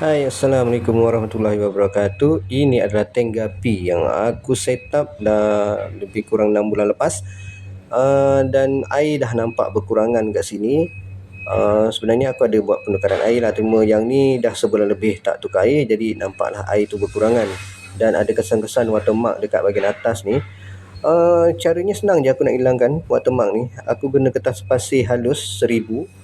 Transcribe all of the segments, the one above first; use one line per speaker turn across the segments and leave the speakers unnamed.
Hai, Assalamualaikum warahmatullahi wabarakatuh. Ini adalah tank Gapi yang aku set up dah lebih kurang 6 bulan lepas. Dan air dah nampak berkurangan kat sini. Sebenarnya aku ada buat penukaran air lah, cuma yang ni dah sebulan lebih tak tukar air, jadi nampaklah air tu berkurangan. Dan ada kesan-kesan watermark dekat bahagian atas ni. Caranya senang je aku nak hilangkan watermark ni. Aku guna kertas pasir halus 1000.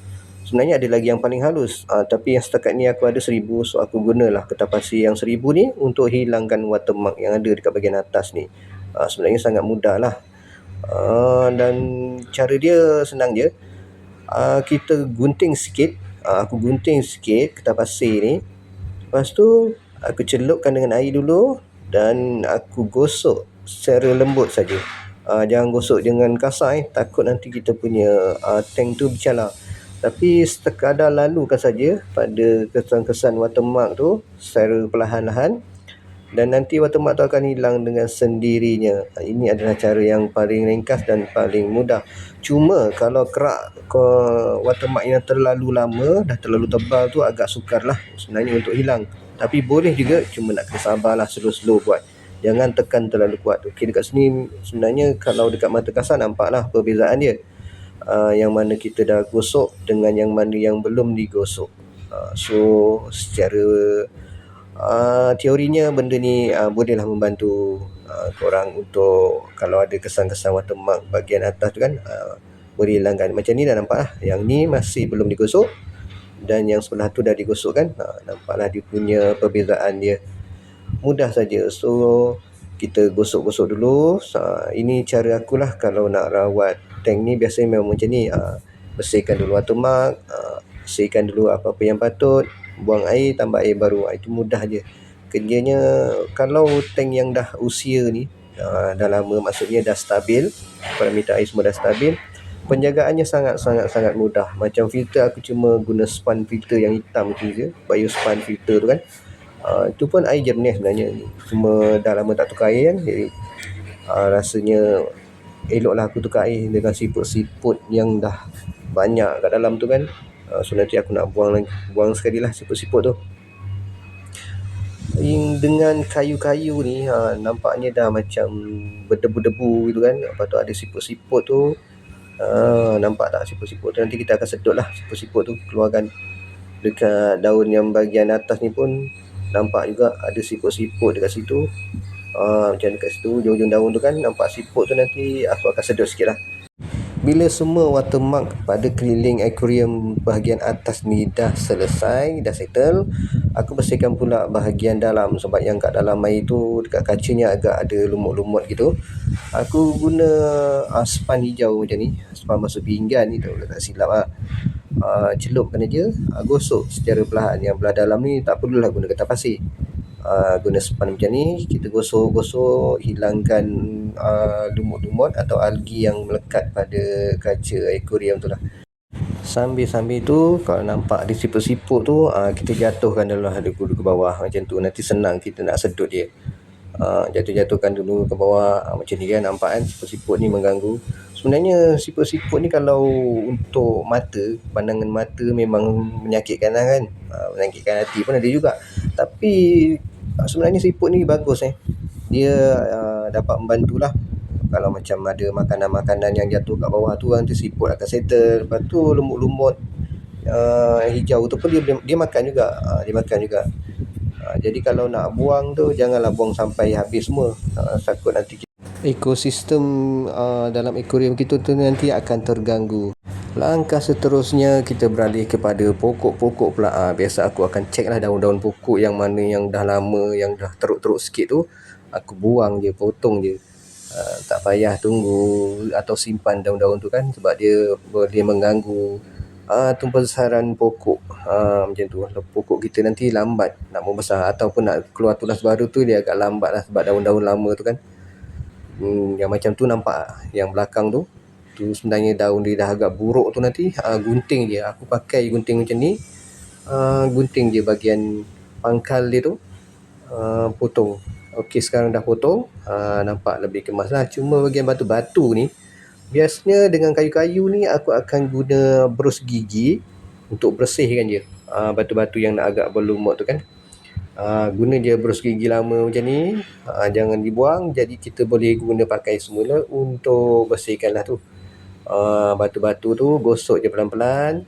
Sebenarnya ada lagi yang paling halus, tapi yang setakat ni aku ada 1000, so aku gunalah kertas pasir yang 1000 ni untuk hilangkan watermark yang ada dekat bahagian atas ni. Sebenarnya sangat mudah lah. Dan cara dia senang je. Kita gunting sikit. Aku gunting sikit kertas pasir ni. Lepas tu aku celupkan dengan air dulu dan aku gosok secara lembut saja. Jangan gosok dengan kasar, takut nanti kita punya tank tu bercalar. Tapi sekadar lalukan saja pada kesan-kesan watermark tu secara perlahan-lahan, dan nanti watermark tu akan hilang dengan sendirinya. Ini adalah cara yang paling ringkas dan paling mudah. Cuma kalau kerak watermark yang terlalu lama, dah terlalu tebal tu, agak sukar lah sebenarnya untuk hilang. Tapi boleh juga, cuma nak kena sabarlah, slow-slow buat. Jangan tekan terlalu kuat. Okey, dekat sini sebenarnya kalau dekat mata kasar nampaklah perbezaan dia. Yang mana kita dah gosok dengan yang mana yang belum digosok. So secara teorinya benda ni bolehlah membantu korang untuk kalau ada kesan-kesan watermark bahagian atas tu kan, boleh hilangkan. Macam ni dah nampak lah. Yang ni masih belum digosok dan yang sebelah tu dah digosok kan. Nampaklah dia punya perbezaan dia. Mudah saja. So kita gosok-gosok dulu. Ini cara akulah kalau nak rawat tank ni. Biasanya memang macam ni. Bersihkan dulu watermark, bersihkan dulu apa-apa yang patut, buang air, tambah air baru. Itu mudah je kerjanya. Kalau tank yang dah usia ni, dah lama, maksudnya dah stabil, parameter air semua dah stabil, penjagaannya sangat mudah. Macam filter, aku cuma guna span filter yang hitam tu je, biospan filter tu kan. Itu pun air jernih sebenarnya, cuma dah lama tak tukar air kan, jadi rasanya eloklah aku tukar air dengan siput-siput yang dah banyak kat dalam tu kan. So nanti aku nak buang sekali lah siput-siput tu. Dengan kayu-kayu ni, nampaknya dah macam berdebu-debu gitu kan. Lepas tu ada siput-siput tu. Nampak tak siput-siput tu? Nanti kita akan sedut lah siput-siput tu, keluarkan. Dekat daun yang bahagian atas ni pun nampak juga ada siput-siput dekat situ. Macam dekat situ, ujung-ujung daun tu kan, nampak siput tu. Nanti aku akan sedut sikit lah. Bila semua watermark pada keliling akuarium bahagian atas ni dah selesai, dah settle, aku bersihkan pula bahagian dalam, sebab yang kat dalam air tu dekat kacanya agak ada lumut-lumut gitu. Aku guna span hijau macam ni, span basuh pinggan ni tu, tak silap lah. Celupkan aja, gosok secara perlahan. Yang belah dalam ni tak perlulah guna kertas pasir. Guna span macam ni, kita gosok-gosok, hilangkan lumut-lumut atau algi yang melekat pada kaca akuarium tu lah. Sambil-sambil tu, kalau nampak ada siput-siput tu, kita jatuhkan dulu ke bawah macam tu. Nanti senang kita nak sedut dia. Jatuh-jatuhkan dulu ke bawah. Macam ni kan, nampak kan siput-siput ni mengganggu. Sebenarnya siput-siput ni kalau untuk mata, pandangan mata memang menyakitkan lah kan. Menyakitkan hati pun ada juga. Tapi sebenarnya siput ni bagus dia dapat membantulah. Kalau macam ada makanan-makanan yang jatuh kat bawah tu, nanti siput akan settle. Lepas tu lumut-lumut hijau tu pun dia makan juga. Dia makan juga. Jadi kalau nak buang tu, janganlah buang sampai habis semua. Takut nanti ekosistem dalam akuarium kita tu nanti akan terganggu. Langkah seterusnya kita beralih kepada pokok-pokok pula. Biasa aku akan cek lah daun-daun pokok yang mana yang dah lama, yang dah teruk-teruk sikit tu, aku buang je, potong je. Tak payah tunggu atau simpan daun-daun tu kan, sebab dia boleh mengganggu pembesaran pokok. Macam tu, pokok kita nanti lambat nak membesar ataupun nak keluar tunas baru tu, dia agak lambat lah sebab daun-daun lama tu kan. Yang macam tu nampak, yang belakang tu sebenarnya daun dia dah agak buruk tu. Nanti gunting je, aku pakai gunting macam ni. Gunting je bahagian pangkal dia tu, potong. Okey, sekarang dah potong, nampak lebih kemas lah. Cuma bahagian batu-batu ni, biasanya dengan kayu-kayu ni aku akan guna berus gigi untuk bersihkan je. batu-batu yang nak agak berlumut tu kan. Guna je brush gigi lama macam ni, jangan dibuang. Jadi kita boleh guna pakai semula untuk bersihkan lah tu. Batu-batu tu gosok je pelan-pelan.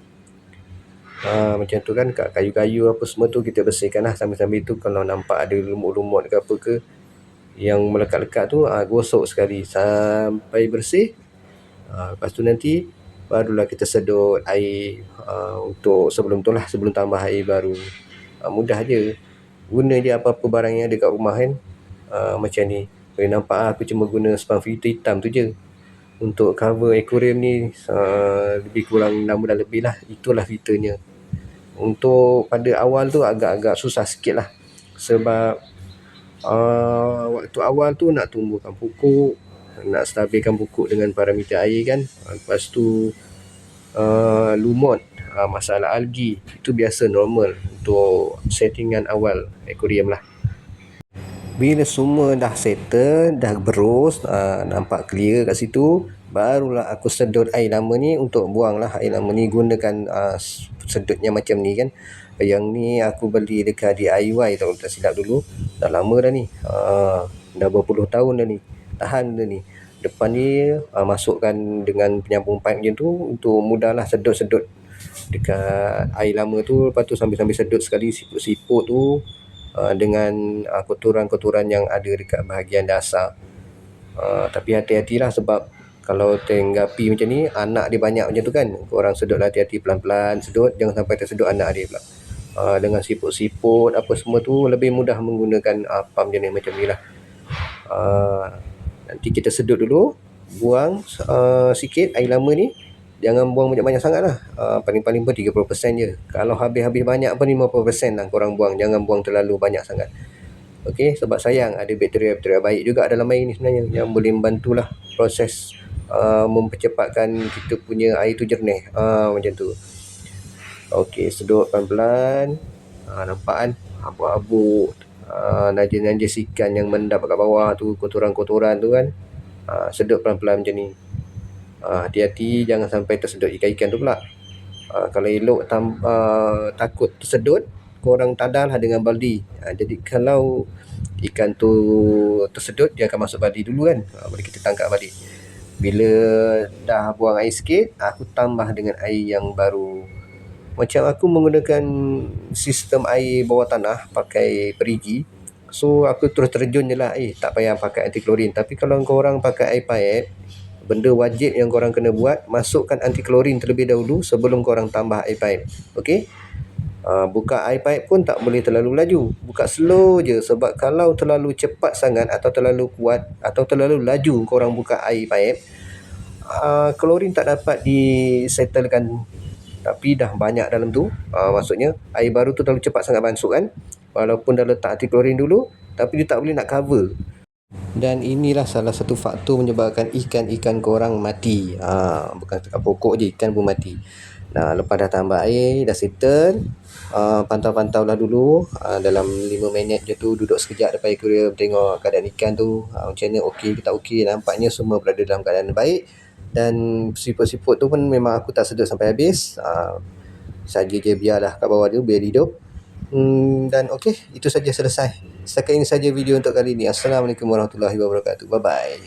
Macam tu kan, kat kayu-kayu apa semua tu kita bersihkan lah. Sambil-sambil tu kalau nampak ada lumut-lumut ke apa ke yang melekat-lekat tu, gosok sekali sampai bersih. Lepas tu nanti barulah kita sedut air untuk sebelum tu lah, sebelum tambah air baru. Mudah je. Guna je apa-apa barang yang ada kat rumah kan. Macam ni. Boleh nampak aku cuma guna spam filter hitam tu je untuk cover aquarium ni. Lebih kurang 6 bulan lebih lah. Itulah filternya. Untuk pada awal tu agak-agak susah sikit lah. Sebab waktu awal tu nak tumbuhkan pokok, nak stabilkan pokok dengan parameter air kan. Lepas tu lumut, masalah algi, itu biasa normal untuk settingan awal aquarium lah. Bila semua dah settle, dah berus, nampak clear kat situ, barulah aku sedut air lama ni untuk buang lah air lama ni. Gunakan sedutnya macam ni kan. Yang ni aku beli dekat DIY tau, tak silap dulu. Dah lama dah ni, dah berpuluh tahun dah ni, tahan dah ni. Depan ni masukkan dengan penyambung pipe macam tu untuk mudahlah sedut-sedut dekat air lama tu. Lepas tu sambil-sambil sedut sekali siput-siput tu dengan kotoran-kotoran yang ada dekat bahagian dasar. Tapi hati-hatilah, sebab kalau tenggapi macam ni, anak dia banyak macam tu kan. Korang sedutlah hati-hati, pelan-pelan sedut, jangan sampai tersedut anak dia pula. Dengan siput-siput apa semua tu lebih mudah menggunakan pump jenis macam ni lah. Nanti kita sedut dulu, buang sikit air lama ni. Jangan buang banyak-banyak sangat lah. Paling-paling pun 30% je. Kalau habis-habis banyak pun 50% lah korang buang. Jangan buang terlalu banyak sangat. Okey, sebab sayang ada bakteria-bakteria baik juga dalam air ni sebenarnya, yang boleh membantulah proses mempercepatkan kita punya air tu jernih. Macam tu. Okey, sedut pelan-pelan. Nampak kan abu-abu, najis-najis ikan yang mendap kat bawah tu, kotoran-kotoran tu kan. Sedut pelan-pelan macam ni. Hati-hati jangan sampai tersedut ikan-ikan tu pula. Kalau elok takut tersedut, korang tadarlah dengan baldi. Jadi kalau ikan tu tersedut, dia akan masuk baldi dulu kan. Boleh kita tangkap balik. Bila dah buang air sikit, aku tambah dengan air yang baru. Macam aku menggunakan sistem air bawah tanah pakai perigi, so aku terus terjun je lah, tak payah pakai anti klorin. Tapi kalau korang pakai air pipe, benda wajib yang korang kena buat, masukkan anti klorin terlebih dahulu sebelum korang tambah air pipe. Okey, buka air pipe pun tak boleh terlalu laju, buka slow je. Sebab kalau terlalu cepat sangat atau terlalu kuat atau terlalu laju korang buka air pipe, klorin tak dapat disettlekan. Tapi dah banyak dalam tu, maksudnya air baru tu terlalu cepat sangat masuk kan. Walaupun dah letak anti klorin dulu, tapi dia tak boleh nak cover. Dan inilah salah satu faktor menyebabkan ikan-ikan korang mati. Bukan dekat pokok je, ikan pun mati. Lepas dah tambah air, dah settle, pantau-pantaulah dulu. Dalam 5 minit je tu, duduk sekejap depan aquarium, tengok keadaan ikan tu macam mana, okey ke tak okey. Nampaknya semua berada dalam keadaan baik. Dan siput-siput tu pun memang aku tak sedut sampai habis. Saja je biarlah kat bawah tu, biar hidup. Dan okey, itu saja, selesai. Setakat ini saja video untuk kali ini. Assalamualaikum warahmatullahi wabarakatuh. Bye bye.